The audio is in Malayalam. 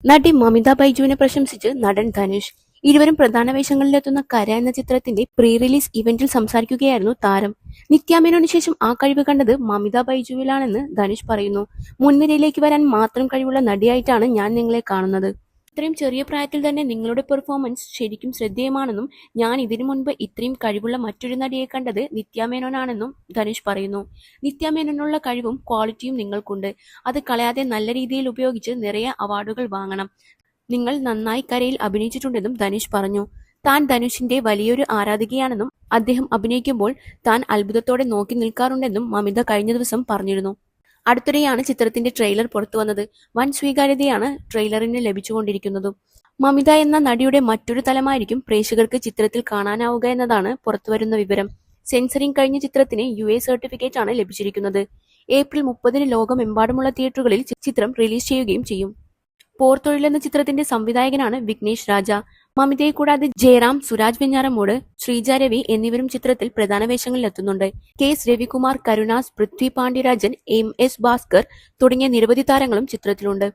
നടി മമിത ബൈജുവിനെ പ്രശംസിച്ച് നടൻ ധനുഷ്. ഇരുവരും പ്രധാന വേഷങ്ങളിലെത്തുന്ന കര എന്ന ചിത്രത്തിന്റെ പ്രീ റിലീസ് ഇവന്റിൽ സംസാരിക്കുകയായിരുന്നു താരം. നിത്യ മേനോന് ശേഷം ആ കഴിവ് കണ്ടത് മമിത ബൈജുവിലാണെന്ന് ധനുഷ് പറയുന്നു. മുൻനിരയിലേക്ക് വരാൻ മാത്രം കഴിവുള്ള നടിയായിട്ടാണ് ഞാൻ നിങ്ങളെ കാണുന്നത്. ഇത്രയും ചെറിയ പ്രായത്തിൽ തന്നെ നിങ്ങളുടെ പെർഫോമൻസ് ശരിക്കും ശ്രദ്ധേയമാണെന്നും ഞാൻ ഇതിനു മുൻപ് ഇത്രയും കഴിവുള്ള മറ്റൊരു നടിയെ കണ്ടത് നിത്യ മേനോനാണെന്നും ധനുഷ് പറയുന്നു. നിത്യ മേനോനുള്ള കഴിവും ക്വാളിറ്റിയും നിങ്ങൾക്കുണ്ട്. അത് കളയാതെ നല്ല രീതിയിൽ ഉപയോഗിച്ച് നിറയെ അവാർഡുകൾ വാങ്ങണം. നിങ്ങൾ നന്നായി കരയിൽ അഭിനയിച്ചിട്ടുണ്ടെന്നും ധനുഷ് പറഞ്ഞു. താൻ ധനുഷിന്റെ വലിയൊരു ആരാധികയാണെന്നും അദ്ദേഹം അഭിനയിക്കുമ്പോൾ താൻ അത്ഭുതത്തോടെ നോക്കി നിൽക്കാറുണ്ടെന്നും മമിത കഴിഞ്ഞ ദിവസം പറഞ്ഞിരുന്നു. അടുത്തിടെയാണ് ചിത്രത്തിന്റെ ട്രെയിലർ പുറത്തുവന്നത്. വൻ സ്വീകാര്യതയാണ് ട്രെയിലറിന് ലഭിച്ചുകൊണ്ടിരിക്കുന്നതും. മമിത എന്ന നടിയുടെ മറ്റൊരു തലമായിരിക്കും പ്രേക്ഷകർക്ക് ചിത്രത്തിൽ കാണാനാവുക എന്നതാണ് പുറത്തുവരുന്ന വിവരം. സെൻസറിംഗ് കഴിഞ്ഞ ചിത്രത്തിന് UA സർട്ടിഫിക്കറ്റ് ആണ് ലഭിച്ചിരിക്കുന്നത്. ഏപ്രിൽ 30-ന് ലോകമെമ്പാടുമുള്ള തിയേറ്ററുകളിൽ ചിത്രം റിലീസ് ചെയ്യുകയും ചെയ്യും. പോർതൊഴിൽ എന്ന ചിത്രത്തിന്റെ സംവിധായകനാണ് വിഘ്നേഷ് രാജ. മമിതയെ കൂടാതെ ജയറാം, സുരാജ് വെഞ്ഞാറമൂട്, ശ്രീജ രവി എന്നിവരും ചിത്രത്തിൽ പ്രധാന വേഷങ്ങളിലെത്തുന്നുണ്ട്. KS രവികുമാർ, കരുണാസ്, പൃഥ്വി പാണ്ഡ്യരാജൻ, MS ഭാസ്കർ തുടങ്ങിയ നിരവധി താരങ്ങളും ചിത്രത്തിലുണ്ട്.